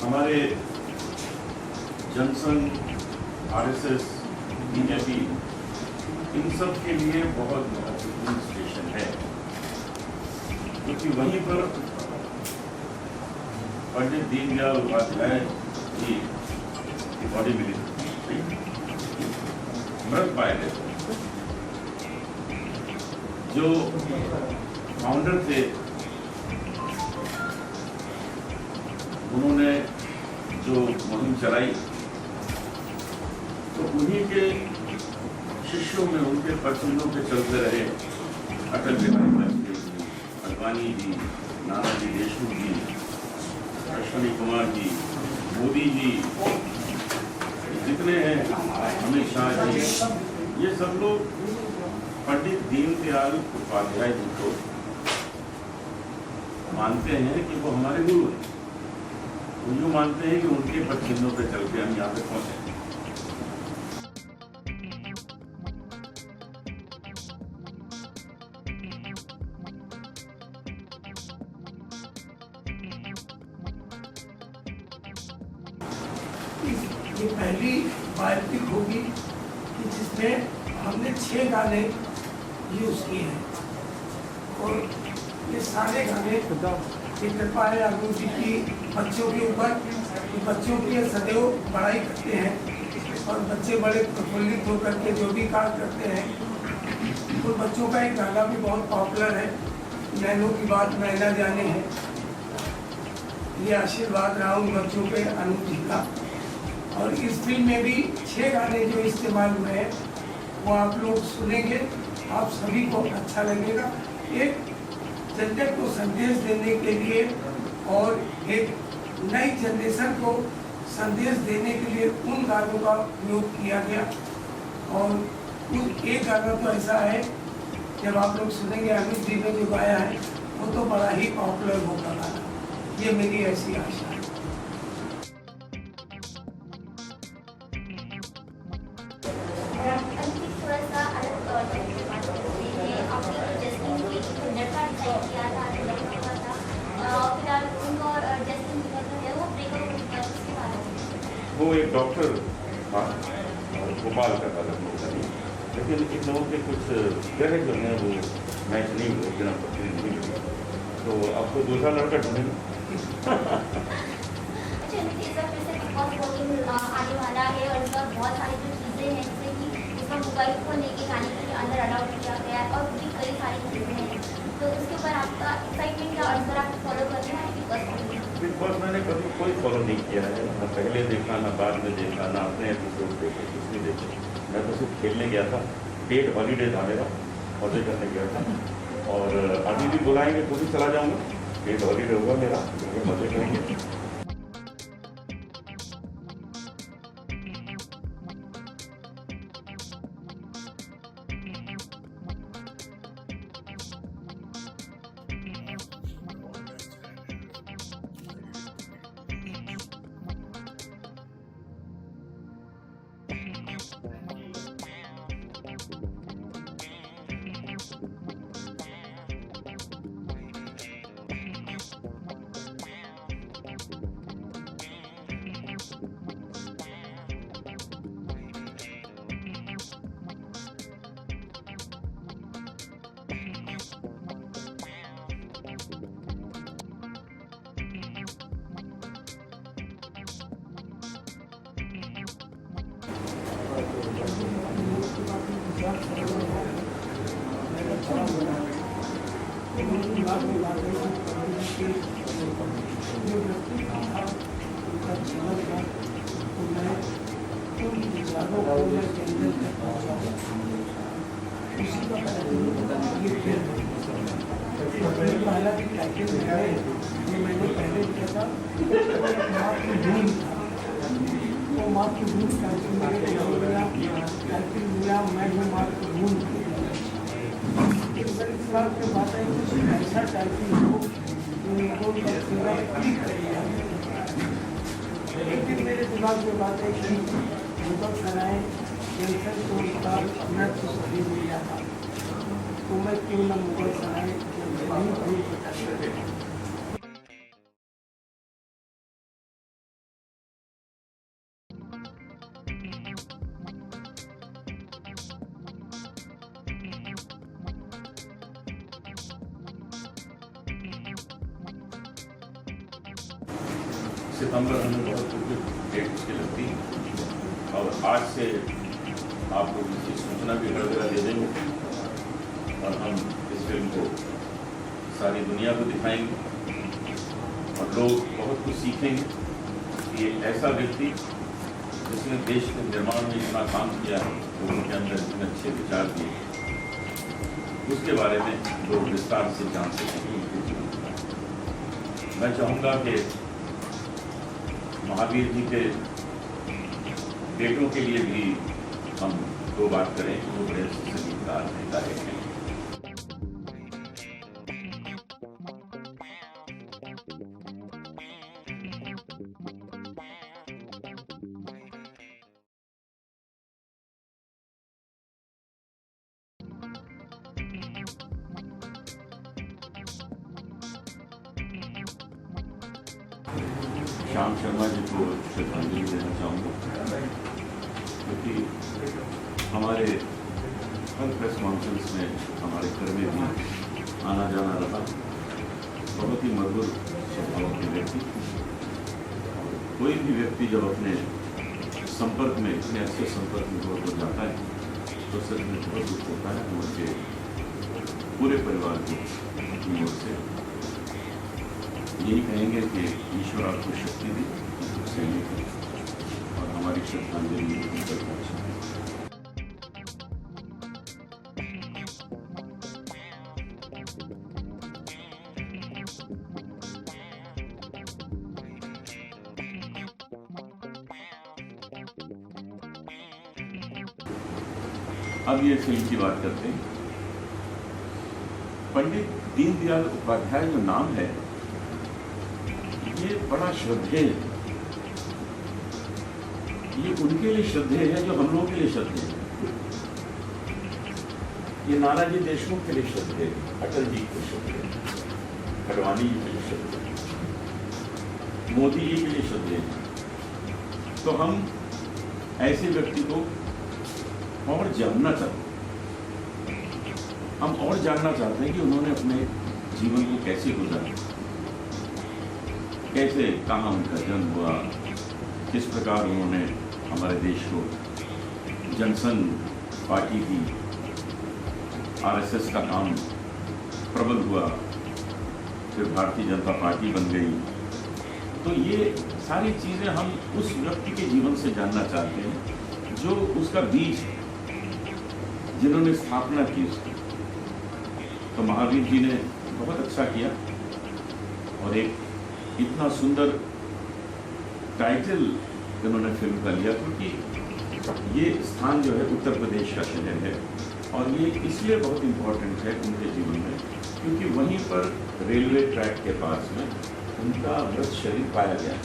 हमारे Jansangh, RSS, BJP in सब के लिए बहुत महत्वपूर्ण स्टेशन है, क्योंकि वहीं पर पंडित दीनदयाल उपाध्याय जी की बॉडी मिली थी, मृत पाए गए। जो फाउंडर थे उन्होंने जो मुहिम चलाई, तो उन्हीं के शिष्यों में उनके पसीनों पे चलते रहे अटल बिहारी वाजपेयी जी, अडवाणी जी, नानाजी देशमुख जी, अश्विनी कुमार जी, मोदी जी, जितने हैं, अमित शाह जी, ये सब लोग पंडित दीनदयाल उपाध्याय जी को मानते हैं कि वो हमारे गुरु हैं। वो यूँ मानते हैं कि उनके पसीनों पे चल के हम यहाँ पे पहुंचे। ये पहली बायोपिक होगी कि जिसमें हमने 6 गाने यूज किए हैं और ये सारे गाने कृपा है अनु जी की बच्चों के ऊपर। बच्चों की सदैव बड़ाई करते हैं और बच्चे बड़े प्रफुल्लित होकर के जो भी काम करते हैं। तो बच्चों का एक गाना भी बहुत पॉपुलर है, नैनों की बात नैना जाने है। ये आशीर्वाद रहा उन बच्चों पे अनु जी का। और इस फिल्म में भी 6 गाने जो इस्तेमाल हुए हैं वो आप लोग सुनेंगे, आप सभी को अच्छा लगेगा। एक जनता को संदेश देने के लिए और एक नई जनरेशन को संदेश देने के लिए उन गानों का उपयोग किया गया। और एक गाना तो ऐसा है, जब आप लोग सुनेंगे अमित जी ने जो गाया है वो तो बड़ा ही पॉपुलर होगा गाना, ये मेरी ऐसी आशा है। वो एक डॉक्टर था, भोपाल का था, लखनऊ का नहीं, लेकिन इन लोगों के कुछ ग्रह जो हैं वो मैच नहीं हुए, बिना पत्नी नहीं हुई, तो आपको दूसरा लड़का ढूंढेगा। आने वाला है और इसका बहुत सारी जो चीज़ें हैं, जैसे कि इसका मोबाइल फोन लेके गाने के अंदर अलाउड किया गया है और भी कई सारी चीज़ें हैं, तो उसके ऊपर आपका एक्साइटमेंट क्या और इस पर आप फॉलो कर रहे हैं बिग बॉस? मैंने कभी कोई फॉलो नहीं किया है, ना पहले देखा, ना बाद में देखा, ना अपने एपिसोड देखे, कुछ नहीं देखे। मैं तो सिर्फ खेलने गया था, पेड हॉलीडे था मेरा, मजे करने गया था। और अभी भी बुलाएंगे तो भी चला जाऊँगा, पेड हॉलीडे होगा मेरा, मजे करेंगे। एक दिन मेरे दिमाग में बात आई कि दीपक सराय कैंसर को उसका नृत्य सही मिल जाता तो मैं क्यों न मुगल सराय नहीं भूल सकता। सितंबर हमें बहुत कुछ डेट उसकी लगती है और आज से आपको इसकी सूचना भी हर जगह दे देंगे और हम इस फिल्म को सारी दुनिया को दिखाएंगे और लोग बहुत कुछ सीखेंगे कि ऐसा व्यक्ति जिसने देश के निर्माण में इतना काम किया है, लोगों के अंदर इतने अच्छे विचार दिए, उसके बारे में लोग विस्तार से जान सकेंगे उनके जीवन के बारे में। मैं चाहूँगा कि महावीर जी के बेटों के लिए भी हम दो बात करें। वो बड़े संगीतकार नेता हैं। श्याम शर्मा जी को श्रद्धांजलि देना चाहूँगा क्योंकि हमारे हर प्रेस कॉन्फ्रेंस में हमारे घर में भी आना जाना रहा। बहुत ही मधुर स्वभाव के व्यक्ति। कोई भी व्यक्ति जब अपने संपर्क में इतने अच्छे संपर्क में हो जाता है तो सच में बहुत दुख होता है। उनके पूरे परिवार को अपनी ओर से यही कहेंगे कि ईश्वर आपको शक्ति दी सहने की और हमारी श्रद्धांजलि उन तक पहुँचे। अब ये फिल्म की बात करते हैं। पंडित दीनदयाल उपाध्याय जो नाम है ये बड़ा श्रद्धेय है। ये उनके लिए श्रद्धेय है जो हम लोगों के लिए श्रद्धेय है। ये नानाजी देशमुख के लिए श्रद्धेय है, अटल जी के लिए श्रद्धेय है, अडवाणी जी के लिए श्रद्धेय है, मोदी जी के लिए श्रद्धेय है। तो हम ऐसे व्यक्ति को और जानना चाहते हैं। हम और जानना चाहते हैं कि उन्होंने अपने जीवन को कैसे गुजारा, कैसे कहाँ उनका जन्म हुआ, किस प्रकार उन्होंने हमारे देश को जनसंघ पार्टी की आरएसएस का काम प्रबल हुआ, फिर भारतीय जनता पार्टी बन गई। तो ये सारी चीज़ें हम उस व्यक्ति के जीवन से जानना चाहते हैं जो उसका बीज है, जिन्होंने स्थापना की उसकी। तो महावीर जी ने बहुत अच्छा किया और एक इतना सुंदर टाइटल इन्होंने फिल्म का लिया क्योंकि ये स्थान जो है उत्तर प्रदेश का शहर है और ये इसलिए बहुत इम्पोर्टेंट है उनके जीवन में क्योंकि वहीं पर रेलवे ट्रैक के पास में उनका मृत शरीर पाया गया।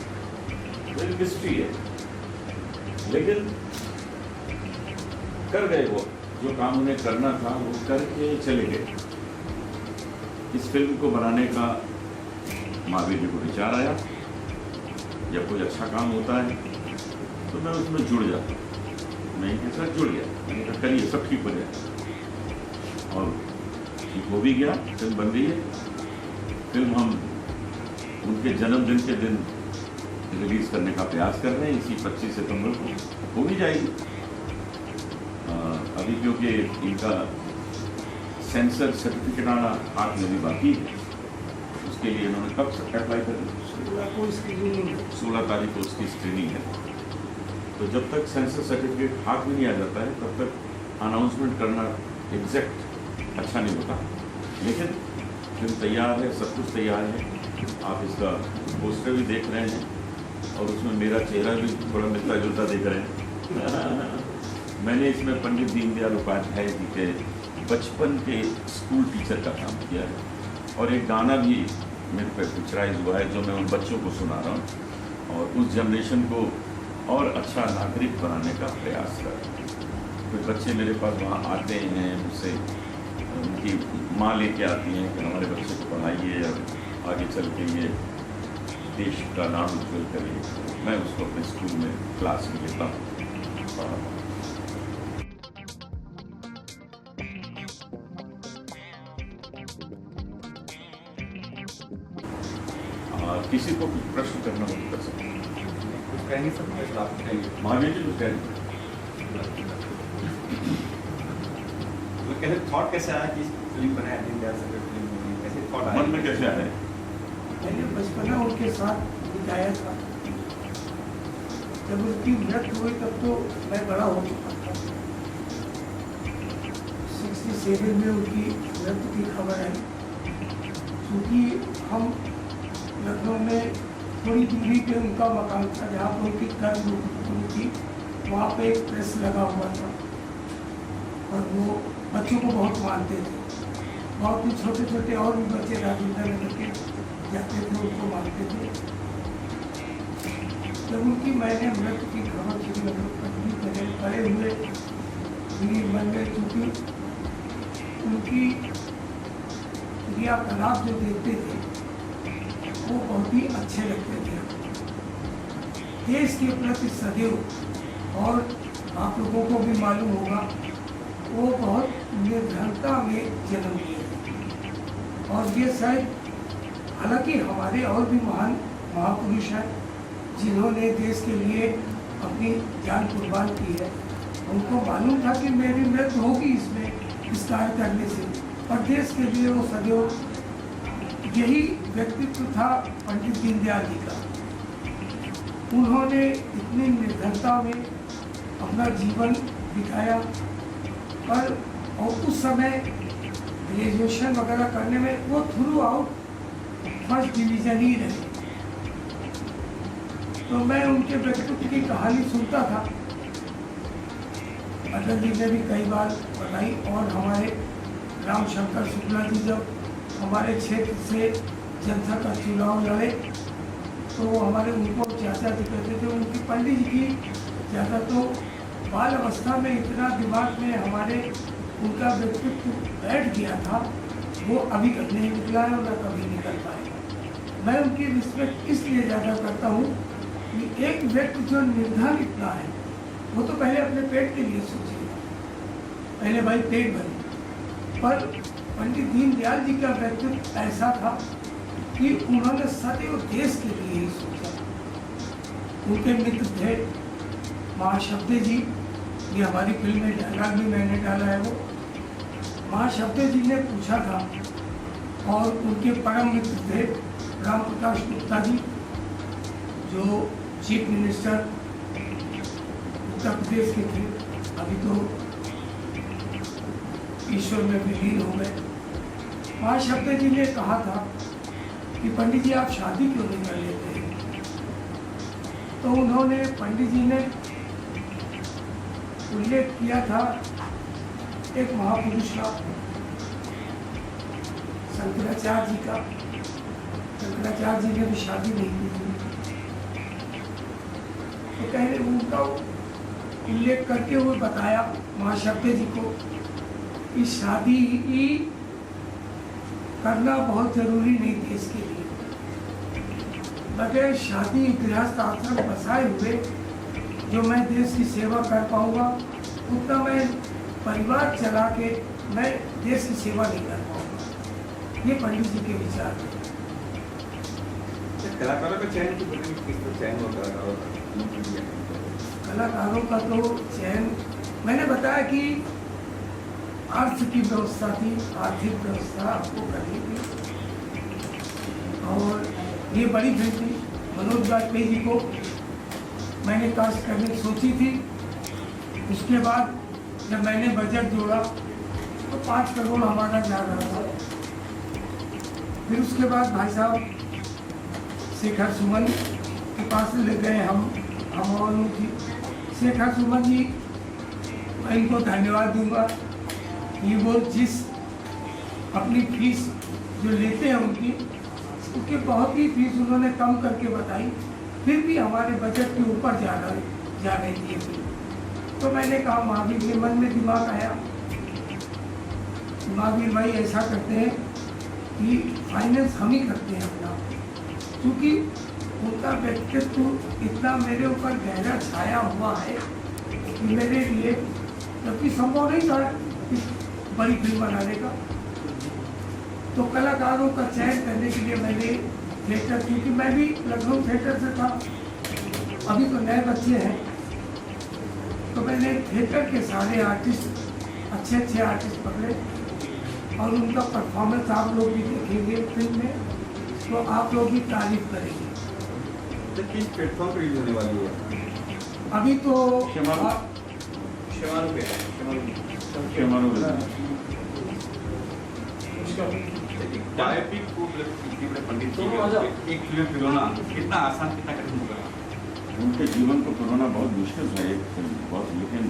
तो एक मिस्ट्री है, लेकिन कर गए वो जो काम उन्हें करना था वो करके चले गए। इस फिल्म को बनाने का महावीर जी को विचार आया, जब कोई अच्छा काम होता है तो मैं उसमें जुड़ जाता हूँ। मैं इनके साथ जुड़ गया, मैंने कहा करिए सब ठीक हो जाए और ठीक हो भी गया। फिल्म बन गई है। फिल्म हम उनके जन्मदिन के दिन रिलीज़ करने का प्रयास कर रहे हैं। इसी 25 सितंबर को हो भी जाएगी। अभी क्योंकि इनका सेंसर सर्टिफिकेट आना हाथ में भी बाकी है, उसके लिए इन्होंने कब अप्लाई कर दिया? 16 तारीख को उसकी स्क्रीनिंग है। तो जब तक सेंसर सर्टिफिकेट हाथ में नहीं आ जाता है तब तक अनाउंसमेंट करना एग्जैक्ट अच्छा नहीं होता। लेकिन फिल्म तैयार है, सब कुछ तैयार है। आप इसका पोस्टर भी देख रहे हैं और उसमें मेरा चेहरा भी थोड़ा मिलता जुलता देख रहे हैं। मैंने इसमें पंडित दीनदयाल उपाध्याय जी के बचपन के स्कूल टीचर का काम किया है और एक गाना भी मेरे पे पिक्चराइज हुआ है जो मैं उन बच्चों को सुना रहा हूँ और उस जनरेशन को और अच्छा नागरिक बनाने का प्रयास कर रहा हूँ। कुछ बच्चे मेरे पास वहाँ आते हैं, मुझसे उनकी माँ लेके आती हैं कि हमारे बच्चे को पढ़ाइए और आगे चल के ये देश का नाम उज्ज्वल करिए। मैं उसको अपने स्कूल में क्लास में लेता हूँ, पढ़ाता हूँ। किसी को कुछ प्रश्न करना हो तो कर सकते हैं। कुछ कहेंगे सर? फैसला आप कहेंगे? महावीर जी कुछ कहेंगे? तो कैसे थॉट कैसे आया कि फिल्म बनाए दीनदयाल सर फिल्म बनी, कैसे थॉट आया? मन में कैसे आया? मैंने बचपना उनके साथ बिताया था। जब उनकी मृत्यु हुई तब तो मैं बड़ा हो चुका था। 67 में उनकी मृत्यु की खबर आई। क्योंकि हम लखनऊ में थोड़ी दूरी पे उनका मकान था जहाँ पर उनकी कर्मभूमि थी, वहाँ पे एक प्रेस लगा हुआ था और वो बच्चों को बहुत मानते थे। बहुत ही छोटे छोटे और भी बच्चे राजेंद्र नगर के जाते थे, उनको मानते थे। जब उनकी मैंने मृत्यु की खबर सुनी, मतलब कभी पड़े हुए मेरे मन में, क्योंकि उनकी क्रियाकलाप जो देखते थे वो बहुत ही अच्छे लगते थे। देश के प्रति सदैव, और आप लोगों को भी मालूम होगा, वो बहुत निर्धनता में जन्म लिए और ये शायद, हालांकि हमारे और भी महान महापुरुष हैं जिन्होंने देश के लिए अपनी जान कुर्बान की है। उनको मालूम था कि मेरी मृत्यु होगी इसमें, इस कार्य करने से, और देश के लिए वो सदैव, यही व्यक्तित्व था पंडित दीनदयाल जी का। उन्होंने इतनी निर्धनता में अपना जीवन बिताया, पर और उस समय ग्रेजुएशन वगैरह करने में वो थ्रू आउट फर्स्ट डिवीजन ही रहे। तो मैं उनके व्यक्तित्व की कहानी सुनता था, अटल जी ने भी कई बार बताई, और हमारे राम शंकर शुक्ला जी जब हमारे क्षेत्र से जनता का चुनाव लड़े तो हमारे उनको चाचा जी कहते थे। उनकी पंडित जी की ज़्यादा तो बाल अवस्था में इतना दिमाग में हमारे उनका व्यक्तित्व बैठ गया था, वो अभी तक नहीं निकला है और न कभी निकल पाएगा। मैं उनकी रिस्पेक्ट इसलिए ज़्यादा करता हूँ कि एक व्यक्ति जो निर्धन इतना है, वो तो पहले अपने पेट के लिए सोचेगा, पहले भाई पेट भरे। पर पंडित दीनदयाल जी का व्यक्तित्व ऐसा था कि उन्होंने सदैव देश के लिए ही सोचा। उनके मित्र थे महाशब्दे जी, ये हमारी फिल्म में डायलॉग भी मैंने डाला है। वो महाशब्दे जी ने पूछा था, और उनके परम मित्र थे राम प्रकाश गुप्ता जी, जो चीफ मिनिस्टर उत्तर प्रदेश के थे, अभी तो ईश्वर में विलीन हो गए। महाशब्दे जी ने कहा था कि पंडित जी आप शादी क्यों नहीं कर लेते? तो उन्होंने, पंडित जी ने उल्लेख किया था एक महापुरुष का, शंकराचार्य जी का। शंकराचार्य जी ने भी शादी नहीं की थी, तो कहने उनका उल्लेख करके हुए बताया महाशब्दे जी को कि शादी ही करना बहुत जरूरी नहीं देश के लिए, बगैर शादी गृहस्थ आश्रम बसाए हुए जो मैं देश की सेवा कर पाऊंगा, उतना मैं परिवार चला के मैं देश की सेवा नहीं कर पाऊंगा। ये पंडित जी के विचार थे। कलाकारों का चयन की किस तरह चयन होता है? कलाकारों का तो चयन, मैंने बताया कि अर्थ की व्यवस्था थी, आर्थिक व्यवस्था आपको करनी थी, और ये बड़ी फिल्म थी। मनोज वाजपेयी जी को मैंने कास्ट करने की सोची थी। उसके बाद जब मैंने बजट जोड़ा तो 5 करोड़ हमारा जा रहा था। फिर उसके बाद भाई साहब शेखर सुमन के पास ले गए हम थी। शेखर सुमन जी, मैं इनको धन्यवाद दूंगा। ये वो जिस अपनी फीस जो लेते हैं उनकी बहुत ही फीस उन्होंने कम करके बताई, फिर भी हमारे बजट के ऊपर जा रही थी। तो मैंने कहा महावीर के मन में दिमाग आया, महावीर भाई ऐसा करते हैं कि फाइनेंस हम ही करते हैं अपना, क्योंकि उनका व्यक्तित्व इतना मेरे ऊपर गहरा छाया हुआ है कि मेरे लिए, जबकि संभव नहीं था बड़ी फिल्म बनाने का, तो कलाकारों का चयन करने के लिए मैंने थिएटर, क्योंकि मैं भी लखनऊ थिएटर से था, अभी तो नए बच्चे हैं, तो मैंने थिएटर के सारे आर्टिस्ट, अच्छे अच्छे आर्टिस्ट पकड़े और उनका परफॉर्मेंस आप लोग भी देखेंगे फिल्म में, तो आप लोग भी तारीफ करेंगे। तो किस प्लेटफॉर्म पर यूज होने वाली है? अभी तो शमारू। शमारू पे है, शमारू बायोपिक को इतने बड़े पंडित जी के एक फिल्म पिरोना कितना आसान, कितना कठिन होगा? उनके जीवन को पिरोना बहुत मुश्किल था एक फिल्म, बहुत, लेकिन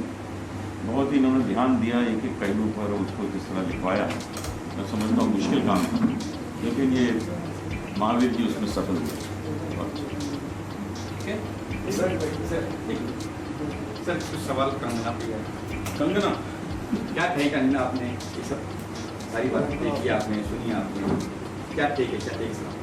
बहुत ही इन्होंने ध्यान दिया एक एक पहलू पर, उसको किस तरह लिखवाया। मैं समझता हूँ मुश्किल काम था, लेकिन ये महावीर जी उसमें सफल हुए। सर कुछ सवाल कंगना पे है। कंगना, क्या टेक है कंगना, आपने ये सब सारी बातें देखी आपने, सुनी आपने, क्या टेक है, क्या टेक है?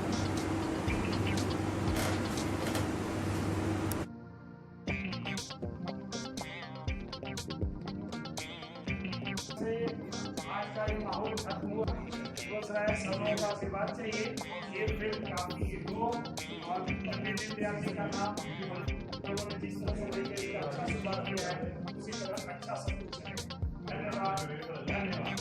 आज का ये माहौल खत्म हुआ, सोच रहा है समय का आशीर्वाद चाहिए। ये फिल्म काफी हिट हो और पंडित दीनदयाल जी का नाम लोगों ने जिस तरह से लेकर एक अच्छा शुरुआत किया है, उसी तरह अच्छा सब कुछ है। धन्यवाद, धन्यवाद।